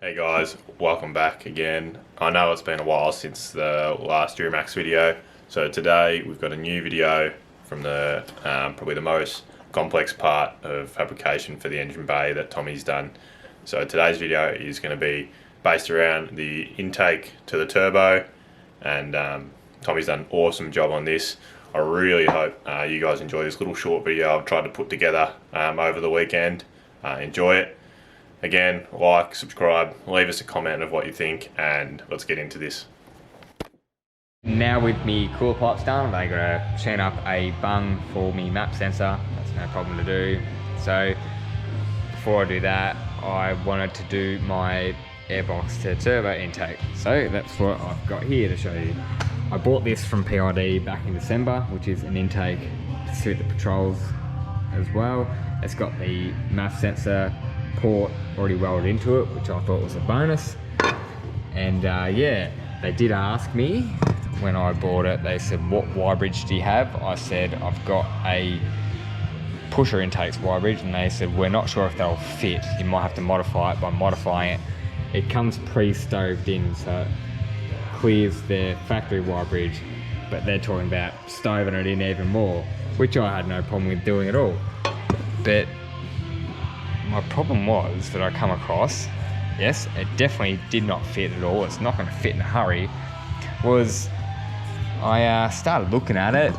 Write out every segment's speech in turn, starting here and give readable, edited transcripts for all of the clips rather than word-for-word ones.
Hey guys, welcome back again. I know it's been a while since the last Duramax video, so today we've got a new video from the probably the most complex part of fabrication for the engine bay that Tommy's done. So today's video is going to be based around the intake to the turbo, and Tommy's done an awesome job on this. I really hope you guys enjoy this little short video I've tried to put together over the weekend. Enjoy it. Again, like, subscribe, leave us a comment of what you think, and let's get into this. Now with me cooler pipes done, I gotta chain up a bung for me map sensor. That's no problem to do. So before I do that, I wanted to do my airbox to turbo intake. So that's what I've got here to show you. I bought this from PID back in December, which is an intake to suit the patrols as well. It's got the map sensor port already welded into it, which I thought was a bonus. And yeah, they did ask me when I bought it, they said, what Y bridge do you have? I said, I've got a pusher intakes Y bridge, and they said, we're not sure if that'll fit. You might have to modify it. By modifying it, it comes pre-stoved in, so it clears their factory Y bridge, but they're talking about stoving it in even more, which I had no problem with doing at all. But my problem was that I come across, yes, it definitely did not fit at all, it's not going to fit in a hurry, was I started looking at it,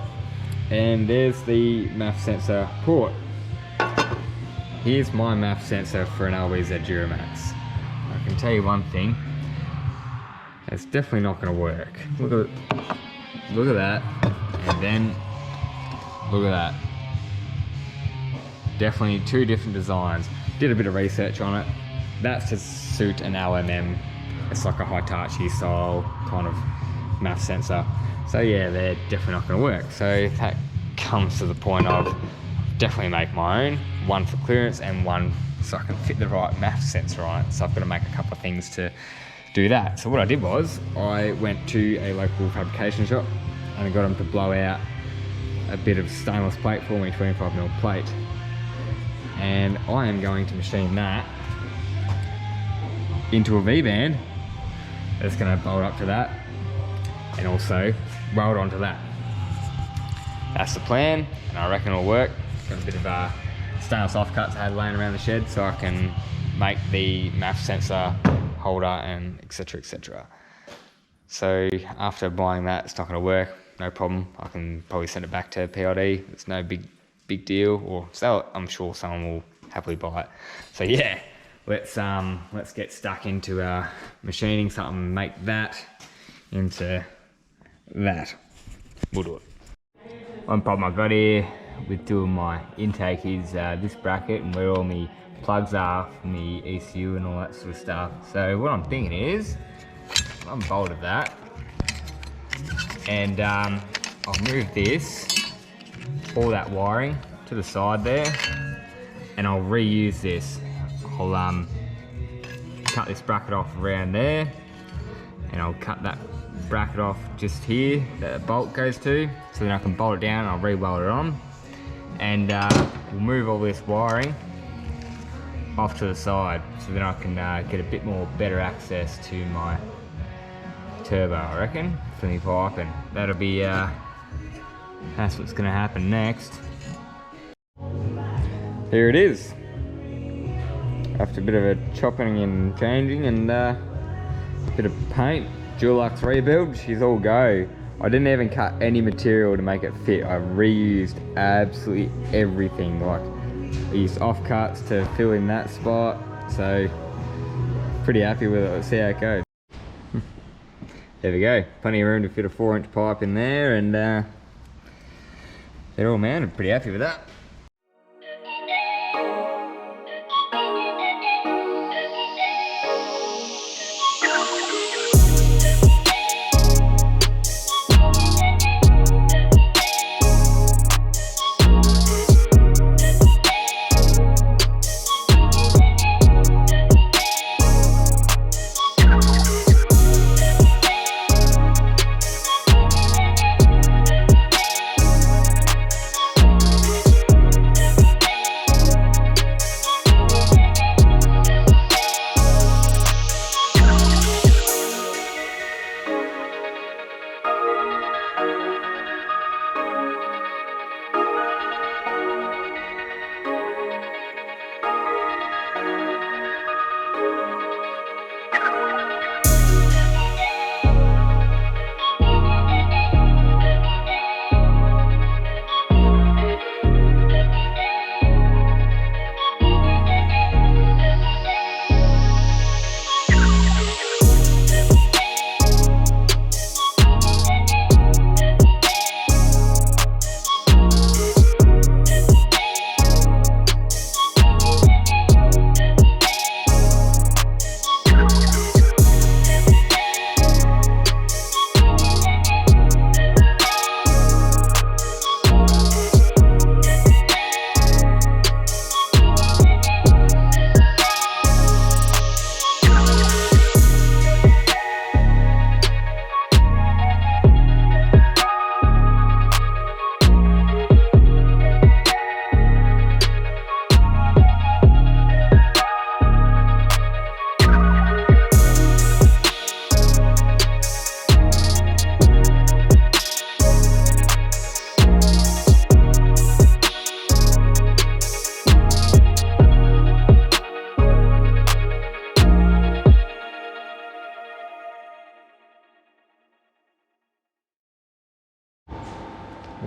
and there's the MAF sensor port. Here's my MAF sensor for an LBZ Duramax. I can tell you one thing, it's definitely not going to work. Look at that, and then look at that. Definitely two different designs. Did a bit of research on it. That's to suit an LMM. It's like a Hitachi style kind of MAF sensor. So yeah, they're definitely not going to work. So that comes to the point of definitely make my own. One for clearance and one so I can fit the right MAF sensor on it. So I've got to make a couple of things to do that. So what I did was I went to a local fabrication shop and I got them to blow out a bit of stainless plate for me, 25mm plate. And I am going to machine that into a V-band that's going to bolt up to that and also weld onto that. That's the plan, and I reckon it'll work. Got a bit of stainless offcuts I had laying around the shed so I can make the MAF sensor holder and etc, etc. So after buying that, it's not going to work, no problem. I can probably send it back to PID. It's no big deal, or so I'm sure someone will happily buy it. So yeah, let's get stuck into machining something, make that into that. We'll do it. One problem I got here with doing my intake is this bracket and where all my plugs are from the ECU and all that sort of stuff. So what I'm thinking is I'm bolted that, and I'll move this, all that wiring to the side there, and I'll reuse this. I'll cut this bracket off around there, and I'll cut that bracket off just here that the bolt goes to, so then I can bolt it down and I'll re-weld it on, and we'll move all this wiring off to the side, so then I can get a bit more better access to my turbo, I reckon, for me pipe, and that'll be that's what's going to happen next. Here it is. After a bit of a chopping and changing and a bit of paint, Dulux rebuild, she's all go. I didn't even cut any material to make it fit. I reused absolutely everything. Like, I used offcuts to fill in that spot. So, pretty happy with it. Let's see how it goes. There we go. Plenty of room to fit a 4-inch pipe in there, and they're all mounted. Pretty happy with that.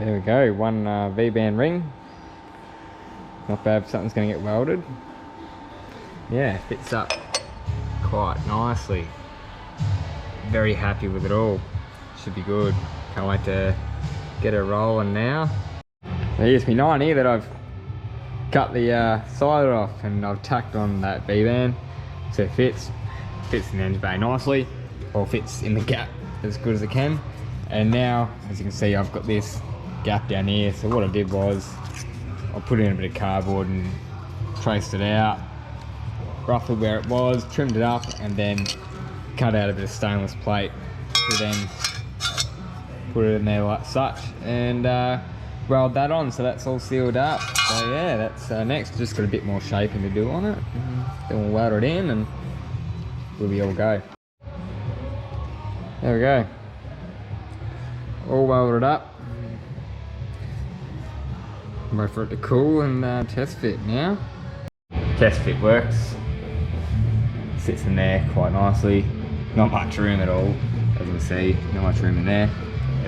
There we go, one V-band ring. Not bad if something's going to get welded. Yeah, fits up quite nicely. Very happy with it all. Should be good. Can't wait to get it rolling now. Here's my 90 that I've cut the side off and I've tacked on that V-band. So it fits in the engine bay nicely, or fits in the gap as good as it can. And now, as you can see, I've got this gap down here. So what I did was, I put in a bit of cardboard and traced it out roughly where it was, trimmed it up, and then cut out a bit of stainless plate to then put it in there like such, and weld that on, so that's all sealed up. So yeah, that's next. Just got a bit more shaping to do on it, then we'll weld it in and we'll be all go. There we go, all welded up. Wait for it to cool and test fit now. Test fit works, sits in there quite nicely. Not much room at all, as you can see, not much room in there.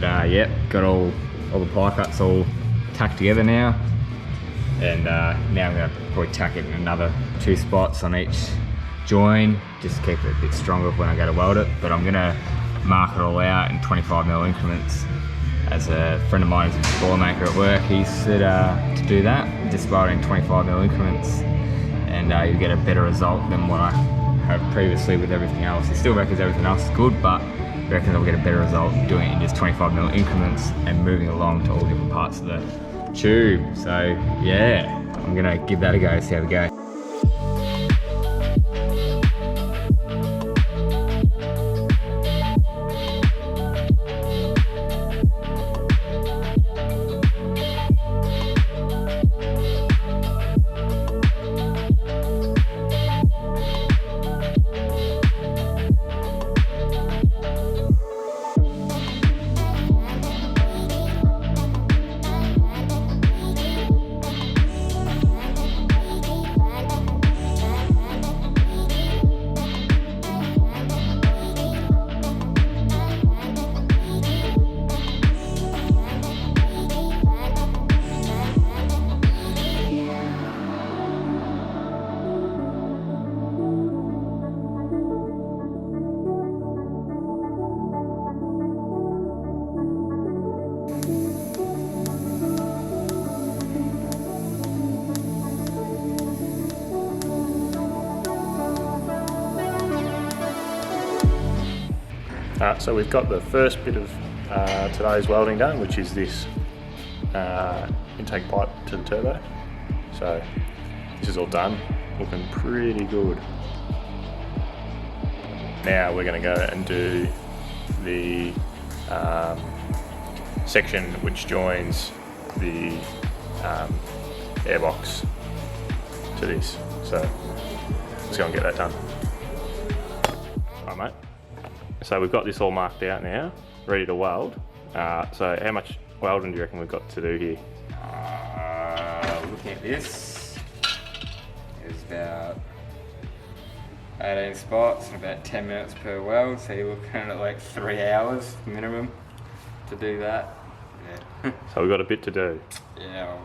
But yep, got all the ply cuts all tacked together now. And now I'm going to probably tack it in another 2 spots on each join, just to keep it a bit stronger when I go to weld it. But I'm going to mark it all out in 25mm increments. As a friend of mine who's a ball maker at work, he said to do that, just weld it in 25mm increments, and you get a better result than what I have previously with everything else. He still reckons everything else is good, but he reckons I'll get a better result doing it in just 25mm increments and moving along to all different parts of the tube. So yeah, I'm gonna give that a go, see how we go. So we've got the first bit of today's welding done, which is this intake pipe to the turbo. So this is all done, looking pretty good. Now we're going to go and do the section which joins the airbox to this. So let's go and get that done. Alright mate. So we've got this all marked out now, ready to weld. So how much welding do you reckon we've got to do here? Looking at this, there's about 18 spots and about 10 minutes per weld, so you're looking at like 3 hours minimum to do that. Yeah. So we've got a bit to do. Yeah,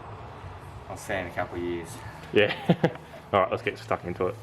I'll see in a couple of years. Yeah. Alright, let's get stuck into it.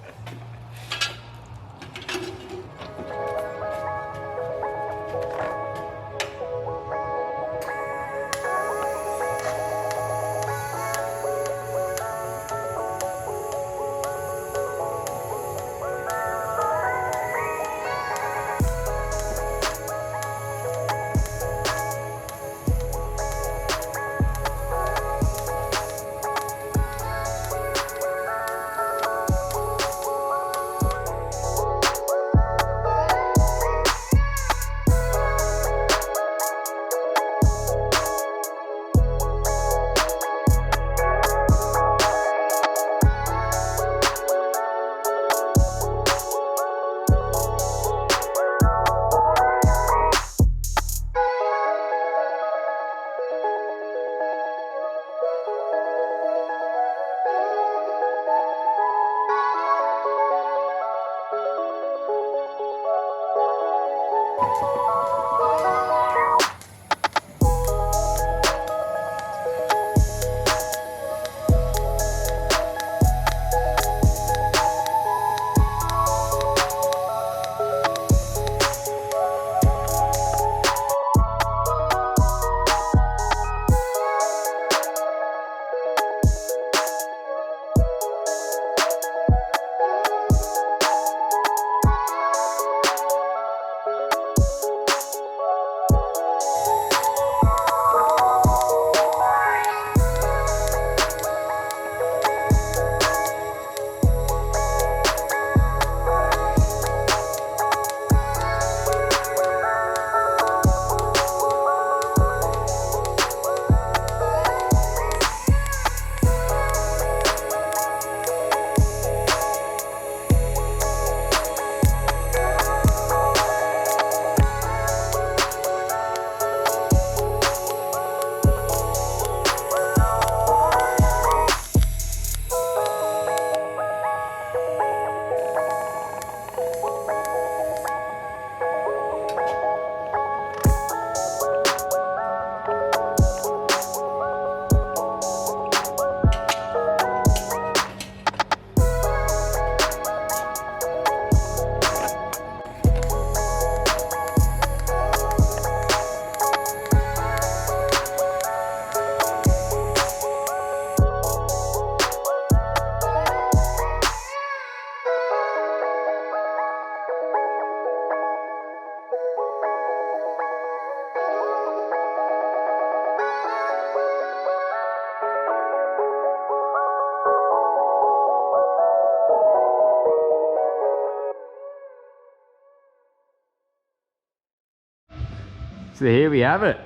So here we have it.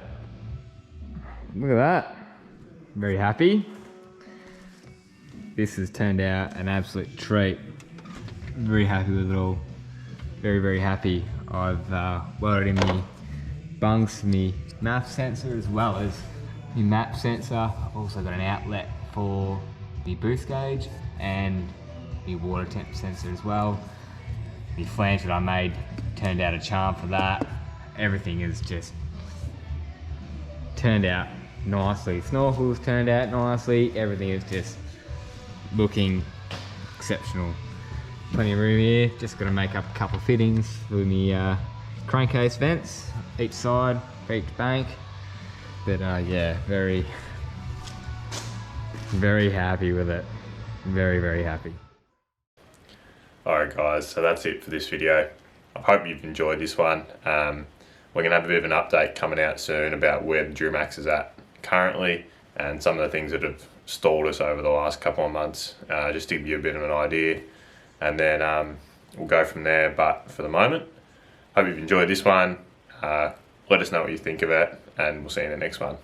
Look at that. Very happy. This has turned out an absolute treat. Very happy with it all. Very, very happy. I've welded in the bungs for me MAF sensor as well as the map sensor. I've also got an outlet for the boost gauge and the water temp sensor as well. The flange that I made turned out a charm for that. Everything has just turned out nicely. Snorkels turned out nicely. Everything is just looking exceptional. Plenty of room here. Just got to make up a couple of fittings for the crankcase vents each side for each bank. But yeah, very, very happy with it. Very, very happy. Alright guys, so that's it for this video. I hope you've enjoyed this one. We're going to have a bit of an update coming out soon about where the Duramax is at currently and some of the things that have stalled us over the last couple of months, just to give you a bit of an idea. And then we'll go from there, but for the moment, hope you've enjoyed this one. Let us know what you think of it, and we'll see you in the next one.